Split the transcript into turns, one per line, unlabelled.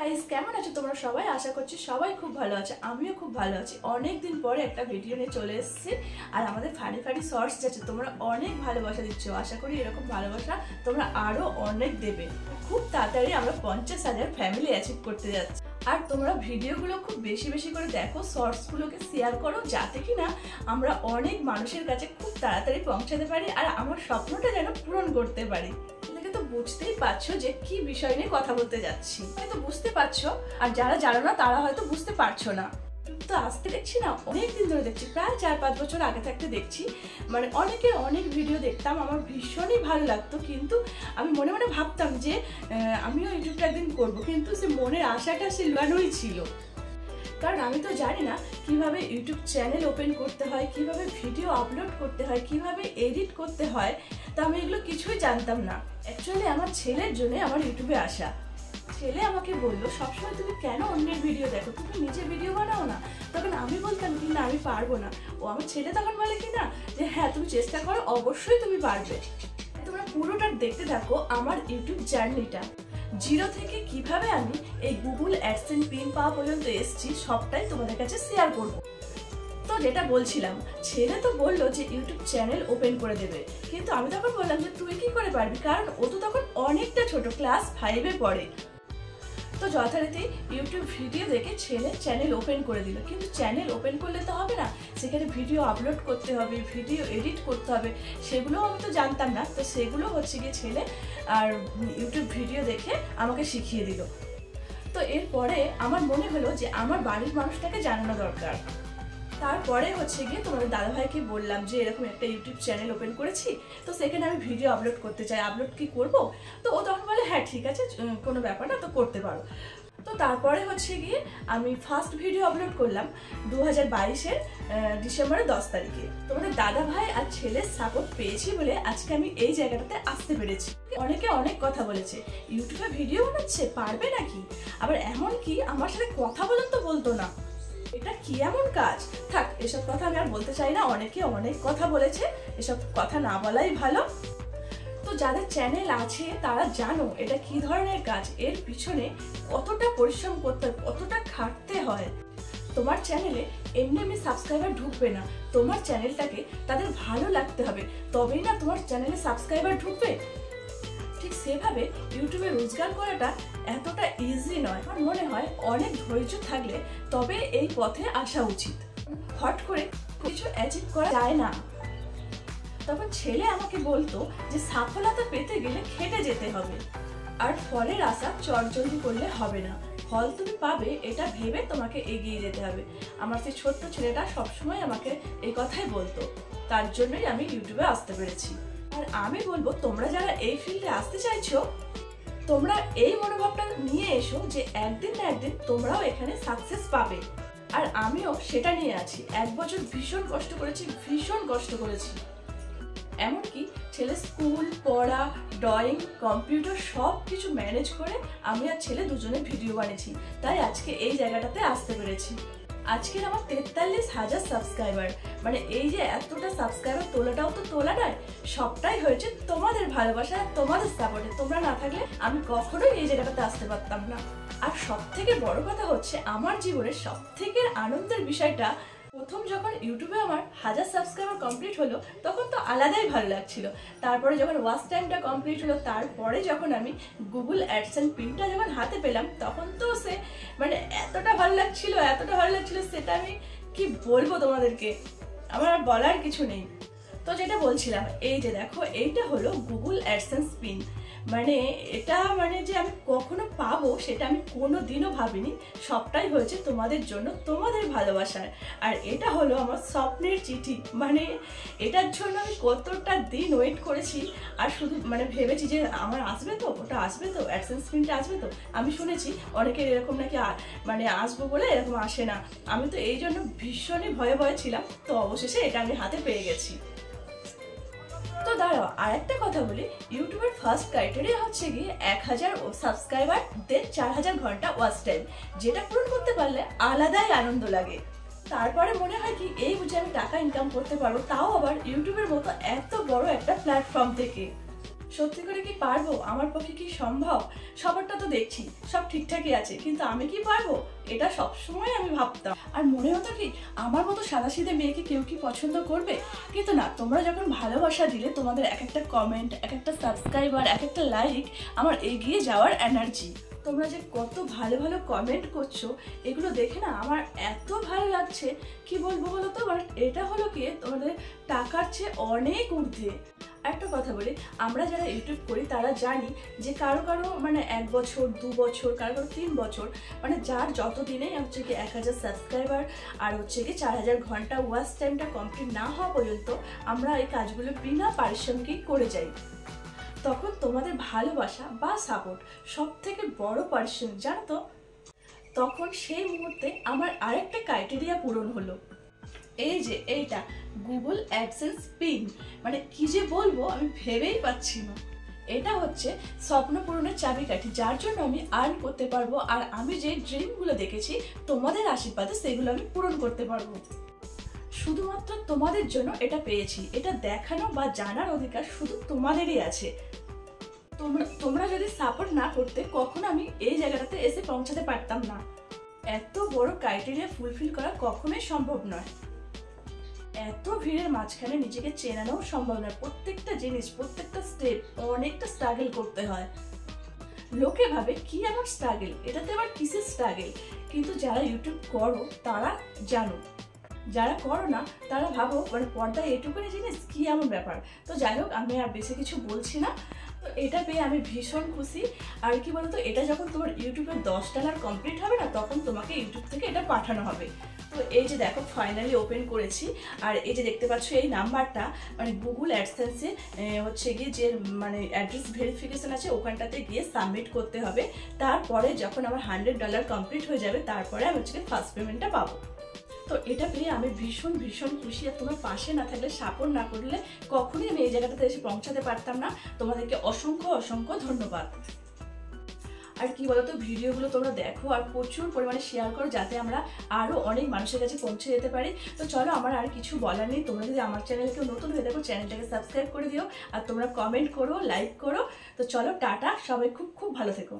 Guys কেমন আছো তোমরা সবাই? আশা করছি সবাই খুব ভালো আছে। আমিও খুব ভালো আছি। অনেক দিন পরে একটা ভিডিও নিয়ে চলে এসেছি। আর আমাদের ফানি ফানি শর্টস যাচ্ছে, তোমরা অনেক ভালোবাসা দিচ্ছ। আশা করি এরকম ভালোবাসা তোমরা আরো অনেক দেবে। খুব তাড়াতাড়ি আমরা 50,000 ফ্যামিলি অ্যাচিভ করতে যাচ্ছি। আর তোমরা ভিডিওগুলো খুব বেশি বেশি করে দেখো, শর্টসগুলোকে শেয়ার করো, যাতে কিনা আমরা অনেক মানুষের কাছে খুব তাড়াতাড়ি পৌঁছাতে পারি আর আমার স্বপ্নটা যেন পূরণ করতে পারি। তো বুঝতেই পারছো যে কি বিষয় নিয়ে কথা বলতে যাচ্ছি, হয়তো বুঝতে পারছো, আর যারা জানো না তারা হয়তো বুঝতে পারছো না। তো আজকে দেখছি না, অনেকদিন ধরে দেখছি, প্রায় 4-5 বছর আগে থাকতে দেখছি, মানে অনেকের অনেক ভিডিও দেখতাম, আমার ভীষণই ভালো লাগতো। কিন্তু আমি মনে মনে ভাবতাম যে আমিও ইউটিউবটা একদিন করবো, কিন্তু সে মনের আশাটা সে লুকানোই ছিল। কারণ আমি তো জানি না কিভাবে ইউটিউব চ্যানেল ওপেন করতে হয়, কিভাবে ভিডিও আপলোড করতে হয়, কিভাবে এডিট করতে হয়, তা আমি এগুলো কিছুই জানতাম না। অ্যাকচুয়ালি আমার ছেলের জন্য আমার ইউটিউবে আসা। ছেলে আমাকে বললো, সবসময় তুমি কেন অন্যের ভিডিও দেখো, তুমি নিজে ভিডিও বানাও না। তখন আমি বলতাম কি না, আমি পারবো না। ও আমার ছেলে তখন বলে কি না, যে হ্যাঁ তুমি চেষ্টা করো, অবশ্যই তুমি পারবে। তোমরা পুরোটা দেখতে থাকো আমার ইউটিউব জার্নিটা, জিরো থেকে কিভাবে আমি এই গুগল অ্যাডসেন্স পিন পাওয়া পর্যন্ত এসেছি, সবটাই তোমাদের কাছে শেয়ার করব। তো যেটা বলছিলাম, ছেলে তো বললো যে ইউটিউব চ্যানেল ওপেন করে দেবে, কিন্তু আমি তখন বললাম যে তুই কি করে পারবি, কারণ ও তো তখন অনেকটা ছোট, ক্লাস 5-এ পড়ে। তো যথারীতি ইউটিউব ভিডিও দেখে ছেলে চ্যানেল ওপেন করে দিল। কিন্তু চ্যানেল ওপেন করলে তো হবে না, সেখানে ভিডিও আপলোড করতে হবে, ভিডিও এডিট করতে হবে, সেগুলো আমি তো জানতাম না। তো সেগুলো হচ্ছে গিয়ে ছেলে আর ইউটিউব ভিডিও দেখে আমাকে শিখিয়ে দিল। তো এরপরে আমার মনে হলো যে আমার বাড়ির মানুষটাকে জানানো দরকার। তারপরে হচ্ছে গিয়ে তোমাদের দাদাভাইকে বললাম যে এরকম একটা ইউটিউব চ্যানেল ওপেন করেছি, তো সেখানে আমি ভিডিও আপলোড করতে চাই, আপলোড কি করব? তো ও তখন বলে হ্যাঁ ঠিক আছে, কোনো ব্যাপার না, তো করতে পারো। তো তারপরে হচ্ছে গিয়ে আমি ফার্স্ট ভিডিও আপলোড করলাম 2022-এর ডিসেম্বরের 10 তারিখে। তোমাদের দাদাভাই আর ছেলের সাপোর্ট পেয়েছি বলে আজকে আমি এই জায়গাটাতে আসতে পেরেছি। অনেকে অনেক কথা বলেছে, ইউটিউবে ভিডিও বানাচ্ছে, পারবে নাকি? আবার এমন কি আমার সাথে কথা পর্যন্ত বলতো না। এটা কি এমন কাজ? থাক, এসব কথা আমি আর বলতে চাই না। অনেকে অনেক কথা বলেছে, এসব কথা না বলাই ভালো। তো যাদের চ্যানেল আছে তারা জানো এটা কি ধরনের কাজ, এর পিছনে কতটা পরিশ্রম করতে হয়, কতটা খাটতে হয়। তোমার চ্যানেলে এমনি এমনি সাবস্ক্রাইবার ঢুকবে না, তোমার চ্যানেলটাকে তাদের ভালো লাগতে হবে, তবেই না তোমার চ্যানেলে সাবস্ক্রাইবার ঢুকবে। ঠিক সেভাবে ইউটিউবে রোজগার করাটা এতটা ইজি নয়। আমার মনে হয় অনেক ধৈর্য থাকলে তবে এই পথে আসা উচিত। হট করে কিছু অ্যাচিভ করা যায় না। তখন ছেলে আমাকে বলতো যে সফলতা পেতে গেলে খেটে যেতে হবে, আর ফলের আশা চটজলদি করলে হবে না, ফল তুমি পাবে এটা ভেবে তোমাকে এগিয়ে যেতে হবে। আমার সেই ছোট্ট ছেলেটা সবসময় আমাকে এই কথাই বলতো, তার জন্যই আমি ইউটিউবে আসতে পেরেছি। আর আমি বলবো, তোমরা যারা এই ফিল্ডে আসতে চাইছো, তোমরা এই মনোভাবটা নিয়ে এসো যে একদিন না একদিন তোমরাও এখানে সাকসেস পাবে। আর আমিও সেটা নিয়ে আছি। 1 বছর ভীষণ কষ্ট করেছি, ভীষণ কষ্ট করেছি। এমনকি ছেলে স্কুল, পড়া, ড্রয়িং, কম্পিউটার সব কিছু ম্যানেজ করে আমি আর ছেলে দুজনে ভিডিও বানিয়েছি, তাই আজকে এই জায়গাটাতে আসতে পেরেছি। আজকের আমার 43,000 সাবস্ক্রাইবার, মানে এই যে এতটা সাবস্ক্রাইবার তোলাটাও তো তোলা নয়, সবটাই হয়েছে তোমাদের ভালোবাসা, তোমাদের সাপোর্টে। তোমরা না থাকলে আমি কখনোই এই জায়গাটাতে আসতে পারতাম না। আর সব থেকে বড় কথা হচ্ছে, আমার জীবনের সব থেকে আনন্দের বিষয়টা, প্রথম যখন ইউটিউবে আমার 1000 সাবস্ক্রাইবার কমপ্লিট হলো, তখন তো আলাদাই ভালো লাগছিল। তারপরে যখন ওয়াচ টাইমটা কমপ্লিট হলো, তারপরে যখন আমি গুগল অ্যাডসেন্স পিনটা যখন হাতে পেলাম, তখন তো সে মানে এতটা ভালো লাগছিল, এতটা ভালো লাগছিল, সেটা আমি কি বলবো তোমাদেরকে, আমার আর বলার কিছু নেই। তো যেটা বলছিলাম, এই যে দেখো, এইটা হলো গুগল অ্যাডসেন্স পিন। মানে এটা মানে যে আমি কখনো পাবো সেটা আমি কোনো দিনও ভাবিনি। সবটাই হয়েছে তোমাদের জন্য, তোমাদের ভালোবাসার। আর এটা হলো আমার স্বপ্নের চিঠি। মানে এটার জন্য আমি কতটা দিন ওয়েট করেছি, আর শুধু মানে ভেবেছি যে আমার আসবে তো, ওটা আসবে তো, অ্যাডসেন্স পিনটা আসবে তো। আমি শুনেছি অনেকের এরকম নাকি মানে আসবো বলে এরকম আসে না। আমি তো এই জন্য ভীষণই ভয়ে ভয়ে ছিলাম। তো অবশেষে এটা আমি হাতে পেয়ে গেছি। তো দাঁড়াও, আর একটা কথা বলি, ইউটিউবের ফার্স্ট ক্রাইটেরিয়া হচ্ছে গিয়ে 1000 সাবস্ক্রাইবার, দেন 4000 ঘন্টা ওয়াচ টাইম, যেটা পূরণ করতে পারলে আলাদাই আনন্দ লাগে। তারপরে মনে হয় কি, এই বুঝে আমি টাকা ইনকাম করতে পারবো, তাও আবার ইউটিউবের মতো এত বড় একটা প্ল্যাটফর্ম থেকে। সত্যি করে কি পারবো? আমার পক্ষে কি সম্ভব? সবারটা তো দেখছি সব ঠিকঠাকই আছে, কিন্তু আমি কি পারবো? এটা সবসময় আমি ভাবতাম। আর মনে হতো কি আমার মতো সাদাসিধে মেয়েকে কেউ কি পছন্দ করবে? কিন্তু না, তোমরা যখন ভালোবাসা দিলে, তোমাদের এক একটা কমেন্ট, এক একটা সাবস্ক্রাইবার, এক একটা লাইক আমার এগিয়ে যাওয়ার এনার্জি। তোমরা যে কত ভালো ভালো কমেন্ট করছো, এগুলো দেখে না আমার এত ভালো লাগছে, কি বলবো বলো তো। বাট এটা হলো কি তোমাদের টাকার চেয়ে অনেক ঊর্ধ্বে। একটা কথা বলি, আমরা যারা ইউটিউব করি তারা জানি যে কারো কারো মানে 1 বছর 2 বছর, কারো কারো 3 বছর, মানে যার যত দিনে হচ্ছে কি 1000 সাবস্ক্রাইবার আর হচ্ছে কি 4000 ঘন্টা ওয়াচ টাইমটা কমপ্লিট না হওয়া পর্যন্ত আমরা এই কাজগুলো বিনা পারিশ্রমিক করে যাই। তখন তোমাদের ভালোবাসা বা সাপোর্ট সব থেকে বড় পারিশ্রমিক, জানো তো। তখন সেই মুহূর্তে আমার আরেকটা ক্রাইটেরিয়া পূরণ হলো, এই যে এইটা গুগল অ্যাডসেন্স পিন। মানে কি যে বলবো আমি ভেবেই পাচ্ছি না। এটা হচ্ছে স্বপ্ন পূরণের চাবিকাঠি, যার জন্য আমি আর্ন করতে পারবো, আর আমি যে ড্রিমগুলো দেখেছি তোমাদের আশীর্বাদে সেগুলো আমি পূরণ করতে পারবো। শুধুমাত্র তোমাদের জন্য এটা পেয়েছি, এটা দেখানো বা জানার অধিকার শুধু তোমাদেরই আছে। তোমরা যদি সাপোর্ট না করতে কখনো আমি এই জায়গাটাতে এসে পৌঁছাতে পারতাম না। এত বড় ক্রাইটেরিয়া ফুলফিল করা কখনোই সম্ভব নয়। এত ভিড়ের মাঝখানে নিজেকে চেনানো সম্ভব নয়। প্রত্যেকটা জিনিস, প্রত্যেকটা স্টেপ অনেকটা স্ট্রাগল করতে হয়। লোকে ভাবে কি আমার স্ট্রাগল, এটাতে আবার কিসের স্ট্রাগল? কিন্তু যারা ইউটিউব করো তারা জানো, যারা করো না তারা ভাবো মানে পর্দায় এটুকুনি জিনিস কি এমন ব্যাপার। তো যাই হোক, আমি আর বেশি কিছু বলছি না। তো এটা পেয়ে আমি ভীষণ খুশি। আর কি বলতো, এটা যখন তোমার ইউটিউবের $10 কমপ্লিট হবে না, তখন তোমাকে ইউটিউব থেকে এটা পাঠানো হবে। তো এই যে দেখো ফাইনালি ওপেন করেছি, আর এই যে দেখতে পাচ্ছ এই নাম্বারটা মানে গুগল অ্যাডসেন্সে হচ্ছে গিয়ে যে মানে অ্যাড্রেস ভেরিফিকেশন আছে ওখানটাতে গিয়ে সাবমিট করতে হবে। তারপরে যখন আমার $100 কমপ্লিট হয়ে যাবে, তারপরে আমি হচ্ছে ফার্স্ট পেমেন্টটা পাবো। তো এটা পেয়ে আমি ভীষণ ভীষণ খুশি। আর তোমার পাশে না থাকলে, সাপোর্ট না করলে কখনোই আমি এই জায়গাটাতে এসে পৌঁছাতে পারতাম না। তোমাদেরকে অসংখ্য অসংখ্য ধন্যবাদ। আর কি বলতো, ভিডিওগুলো তোমরা দেখো আর প্রচুর পরিমাণে শেয়ার করো, যাতে আমরা আরও অনেক মানুষের কাছে পৌঁছে যেতে পারি। তো চলো, আমার আর কিছু বলার নেই। তোমরা যদি আমার চ্যানেলে কেউ নতুন হয়ে থাকো, চ্যানেলটাকে সাবস্ক্রাইব করে দিও, আর তোমরা কমেন্ট করো, লাইক করো। তো চলো, টাটা, সবাই খুব খুব ভালো থেকো।